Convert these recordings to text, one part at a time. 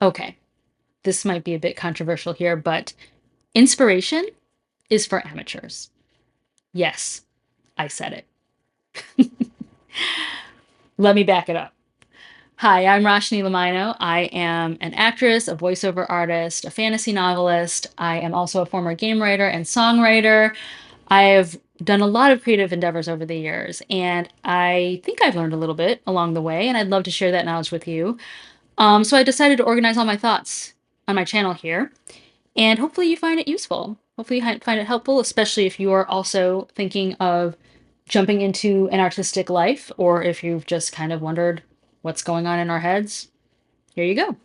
Okay, this might be a bit controversial here, but inspiration is for amateurs. Yes, I said it. Let me back it up. Hi, I'm Roshni Lamino. I am an actress, a voiceover artist, a fantasy novelist. I am also a former game writer and songwriter. I have done a lot of creative endeavors over the years, and I think I've learned a little bit along the way, and I'd love to share that knowledge with you. So I decided to organize all my thoughts on my channel here, and hopefully you find it useful. Hopefully you find it helpful, especially if you are also thinking of jumping into an artistic life, or if you've just kind of wondered what's going on in our heads. Here you go.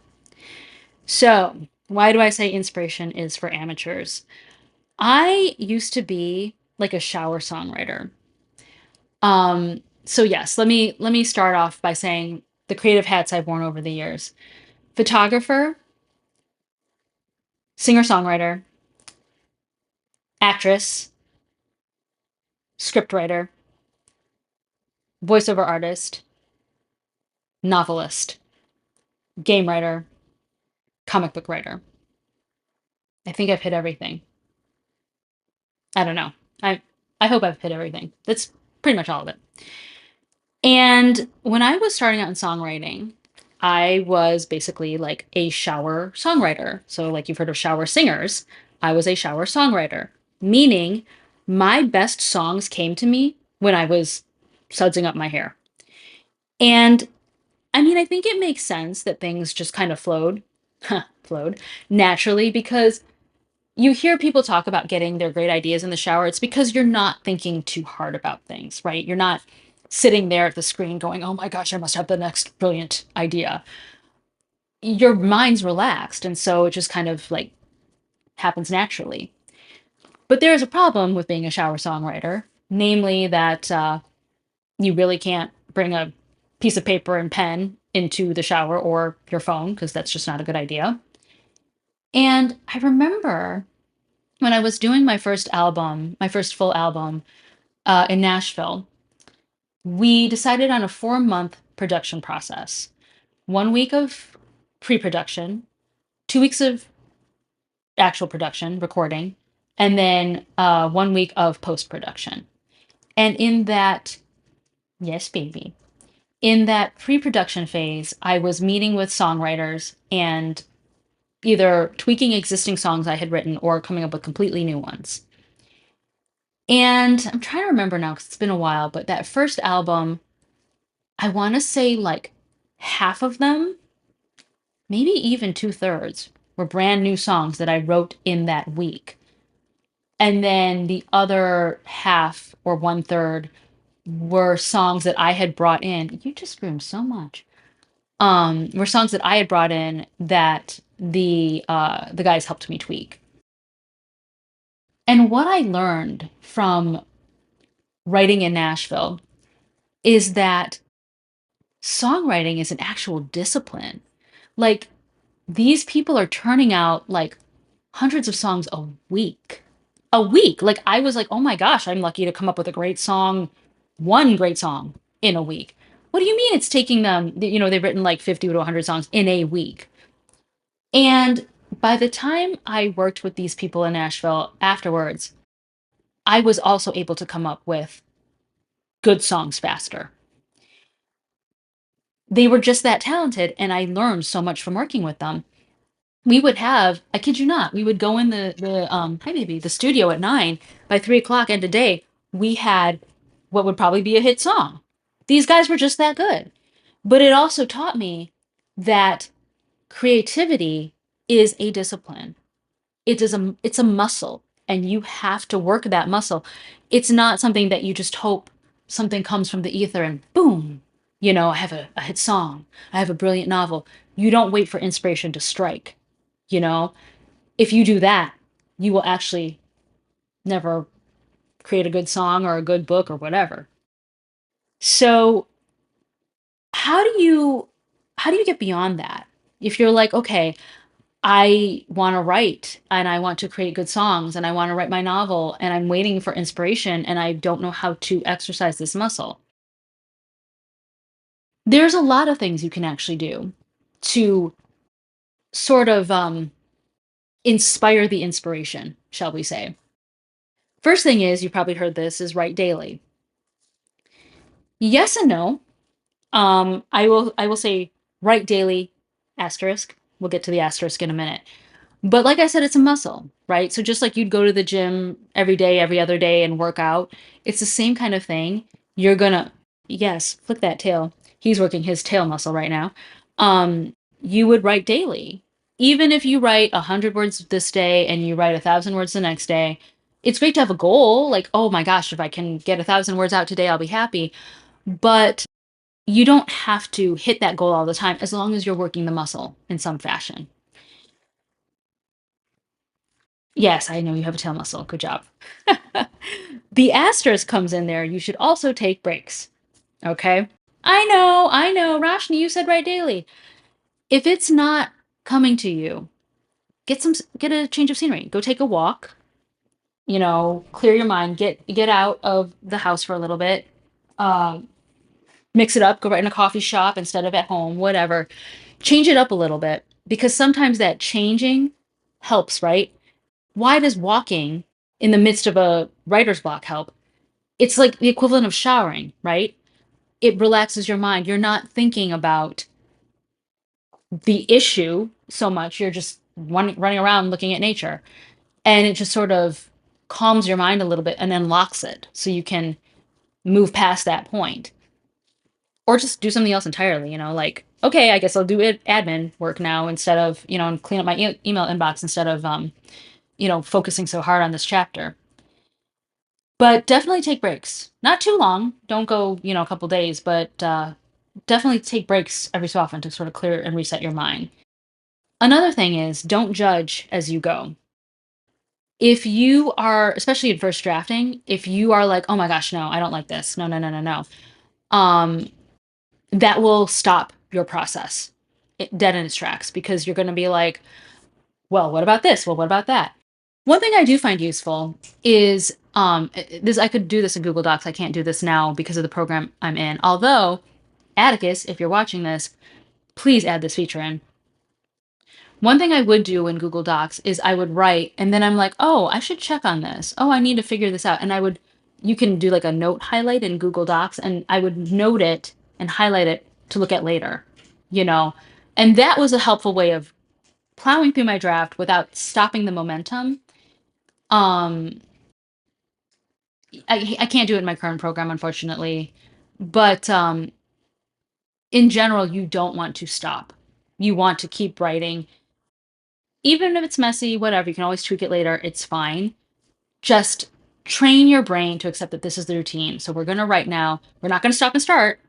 So, why do I say inspiration is for amateurs? I used to be like a shower songwriter. So yes, let me start off by saying the creative hats I've worn over the years. Photographer, singer-songwriter, actress, scriptwriter, voiceover artist, novelist, game writer, comic book writer. I think I've hit everything. I don't know. I hope I've hit everything. That's pretty much all of it. And when I was starting out in songwriting, I was basically like a shower songwriter. So, like you've heard of shower singers, I was a shower songwriter, meaning my best songs came to me when I was sudsing up my hair. And I mean, I think it makes sense that things just kind of flowed naturally because you hear people talk about getting their great ideas in the shower. It's because you're not thinking too hard about things, right? You're not sitting there at the screen going, oh my gosh, I must have the next brilliant idea. Your mind's relaxed. And so it just kind of like happens naturally. But there is a problem with being a shower songwriter, namely that you really can't bring a piece of paper and pen into the shower or your phone because that's just not a good idea. And I remember when I was doing my first album, my first full album in Nashville, we decided on a 4-month production process. 1 week of pre production, 2 weeks of actual production, recording, and then 1 week of post production. And in that, yes, baby, in that pre production phase, I was meeting with songwriters and either tweaking existing songs I had written or coming up with completely new ones. And I'm trying to remember now because it's been a while, but that first album, I want to say like half of them, maybe even two-thirds, were brand new songs that I wrote in that week. And then the other half or one-third were songs that I had brought in. You just screamed so much. Were songs that I had brought in that the guys helped me tweak. And what I learned from writing in Nashville is that songwriting is an actual discipline. Like these people are turning out like hundreds of songs a week. A week. Like I was like, "Oh my gosh, I'm lucky to come up with a great song, one great song in a week." What do you mean it's taking them, they've written like 50 to 100 songs in a week. And by the time I worked with these people in Nashville afterwards, I was also able to come up with good songs faster. They were just that talented, and I learned so much from working with them. We would have, I kid you not, we would go in hi baby, the studio at 9. By 3 o'clock end of day, we had what would probably be a hit song. These guys were just that good. But it also taught me that creativity is a discipline. It's a muscle, and you have to work that muscle. It's not something that you just hope something comes from the ether and boom, I have a hit song. I have a brilliant novel. You don't wait for inspiration to strike, you know? If you do that, you will actually never create a good song or a good book or whatever. So, how do you how do you get beyond that? If you're like, "Okay, I wanna write, and I want to create good songs, and I wanna write my novel, and I'm waiting for inspiration, and I don't know how to exercise this muscle." There's a lot of things you can actually do to sort of inspire the inspiration, shall we say. First thing is, you probably heard this, is write daily. Yes and no. I will say write daily, asterisk. We'll get to the asterisk in a minute. But like I said, it's a muscle, right? So just like you'd go to the gym every day, every other day and work out, it's the same kind of thing. You're gonna, yes, flick that tail. He's working his tail muscle right now. You would write daily. Even if you write 100 words this day and you write 1,000 words the next day, it's great to have a goal. Like, oh my gosh, if I can get 1,000 words out today, I'll be happy. But you don't have to hit that goal all the time as long as you're working the muscle in some fashion. Yes, I know you have a tail muscle. Good job. The asterisk comes in there. You should also take breaks. Okay. I know. Rashni, you said right daily. If it's not coming to you, get a change of scenery. Go take a walk. Clear your mind. Get out of the house for a little bit. Um, Mix it up. Go right in a coffee shop instead of at home. Whatever. Change it up a little bit because sometimes that changing helps, right? Why does walking in the midst of a writer's block help? It's like the equivalent of showering, right? It relaxes your mind. You're not thinking about the issue so much. You're just running around looking at nature. And it just sort of calms your mind a little bit and unlocks it so you can move past that point. Or just do something else entirely, like, okay, I guess I'll do it admin work now instead of, and clean up my email inbox instead of, focusing so hard on this chapter. But definitely take breaks. Not too long. Don't go, a couple days, but definitely take breaks every so often to sort of clear and reset your mind. Another thing is don't judge as you go. If you are, especially in first drafting, if you are like, oh my gosh, no, I don't like this. No, no, no, no, no. Um, that will stop your process dead in its tracks because you're going to be like, well, what about this? Well, what about that? One thing I do find useful is this. I could do this in Google Docs. I can't do this now because of the program I'm in. Although, Atticus, if you're watching this, please add this feature in. One thing I would do in Google Docs is I would write, and then I'm like, oh, I should check on this. Oh, I need to figure this out. And you can do like a note highlight in Google Docs, and I would note it and highlight it to look at later, you know? And that was a helpful way of plowing through my draft without stopping the momentum. Um, I can't do it in my current program, unfortunately. But in general, you don't want to stop. You want to keep writing. Even if it's messy, whatever, you can always tweak it later. It's fine. Just train your brain to accept that this is the routine. So we're going to write now. We're not going to stop and start.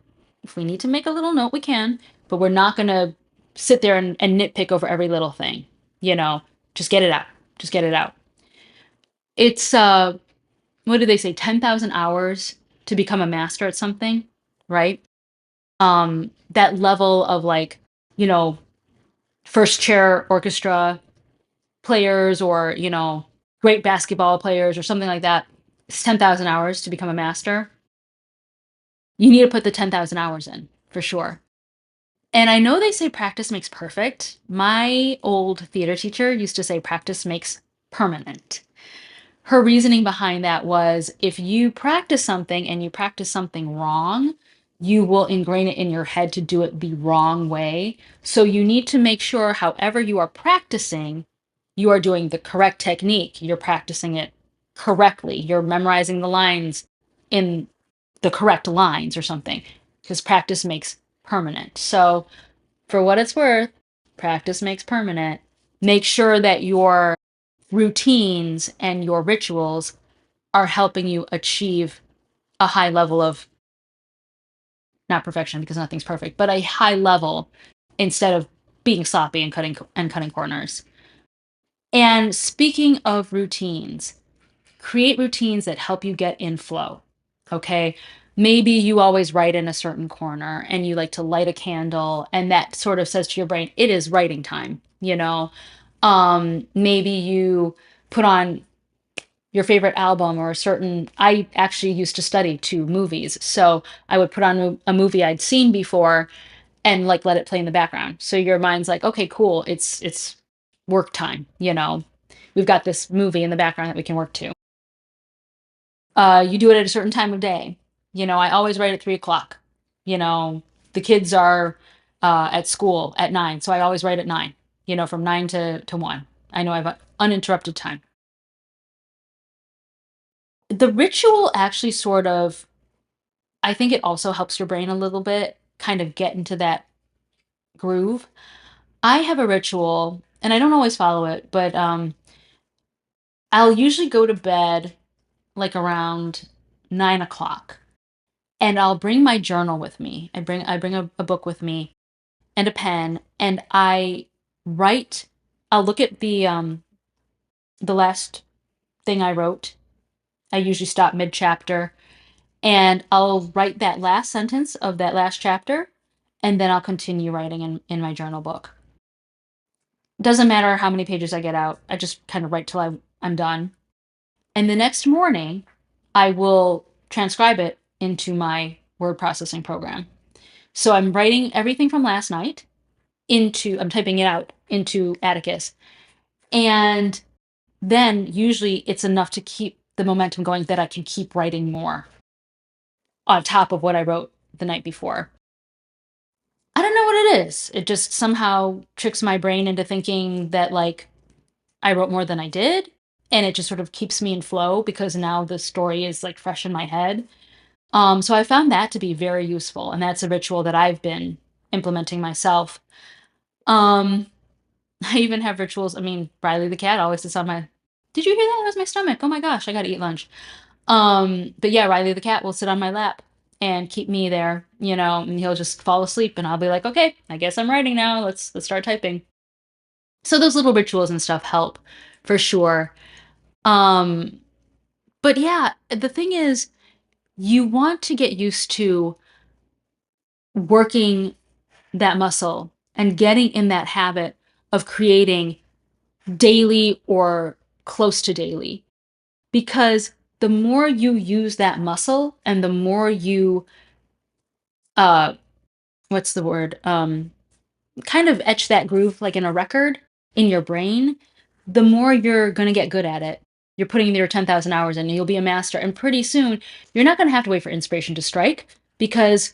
If we need to make a little note, we can. But we're not going to sit there and nitpick over every little thing. You know, just get it out. Just get it out. It's what do they say, 10,000 hours to become a master at something, right? That level of like, you know, first chair orchestra players or, great basketball players or something like that. It's 10,000 hours to become a master. You need to put the 10,000 hours in for sure. And I know they say practice makes perfect. My old theater teacher used to say practice makes permanent. Her reasoning behind that was if you practice something and you practice something wrong, you will ingrain it in your head to do it the wrong way. So you need to make sure, however, you are practicing, you are doing the correct technique. You're practicing it correctly. You're memorizing the lines in the correct lines or something because practice makes permanent. So, for what it's worth, practice makes permanent. Make sure that your routines and your rituals are helping you achieve a high level of not perfection because nothing's perfect, but a high level instead of being sloppy and cutting corners. And speaking of routines, create routines that help you get in flow. Okay? Maybe you always write in a certain corner and you like to light a candle and that sort of says to your brain it is writing time, maybe you put on your favorite album or a certain I actually used to study to movies. So I would put on a movie I'd seen before and like let it play in the background. So your mind's like, okay, cool. It's work time, you know. We've got this movie in the background that we can work to. You do it at a certain time of day. You know, I always write at 3 o'clock. You know, the kids are at school at 9, so I always write at 9. You know, from 9 to 1. I know I have uninterrupted time. The ritual actually sort of, I think it also helps your brain a little bit kind of get into that groove. I have a ritual, and I don't always follow it, but I'll usually go to bed like around 9 o'clock, and I'll bring my journal with me. I bring a book with me and a pen, and I write. I'll look at the last thing I wrote. I usually stop mid chapter, and I'll write that last sentence of that last chapter, and then I'll continue writing in my journal book. Doesn't matter how many pages I get out. I just kind of write till I'm done. And the next morning, I will transcribe it into my word processing program. So I'm writing everything from last night I'm typing it out into Atticus. And then usually it's enough to keep the momentum going that I can keep writing more on top of what I wrote the night before. I don't know what it is. It just somehow tricks my brain into thinking that like I wrote more than I did. And it just sort of keeps me in flow because now the story is like fresh in my head. So I found that to be very useful. And that's a ritual that I've been implementing myself. Um, I even have rituals. I mean, Riley the cat always sits on my. Did you hear that? That was my stomach. Oh my gosh, I gotta eat lunch. But yeah, Riley the cat will sit on my lap and keep me there, you know, and he'll just fall asleep and I'll be like, okay, I guess I'm writing now. Let's start typing. So those little rituals and stuff help for sure. Um, but yeah, the thing is, you want to get used to working that muscle and getting in that habit of creating daily or close to daily. Because the more you use that muscle and the more you, uh, what's the word? Kind of etch that groove like in a record in your brain, the more you're going to get good at it. You're putting your 10,000 hours in and you'll be a master. And pretty soon, you're not going to have to wait for inspiration to strike because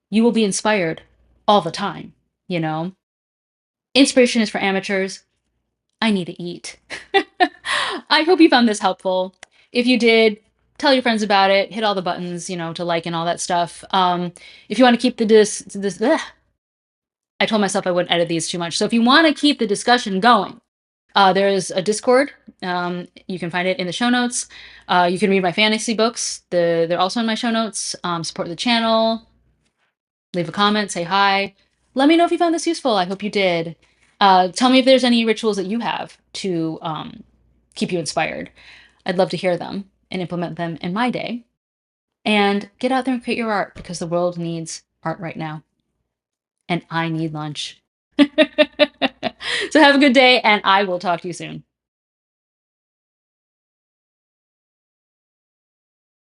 you will be inspired all the time, you know? Inspiration is for amateurs. I need to eat. I hope you found this helpful. If you did, tell your friends about it. Hit all the buttons, you know, to like and all that stuff. If you want to keep this, ugh, I told myself I wouldn't edit these too much. So if you want to keep the discussion going, there is a Discord. You can find it in the show notes. You can read my fantasy books. They're also in my show notes. Support the channel. Leave a comment. Say hi. Let me know if you found this useful. I hope you did. Tell me if there's any rituals that you have to keep you inspired. I'd love to hear them and implement them in my day. And get out there and create your art because the world needs art right now. And I need lunch. So have a good day, and I will talk to you soon.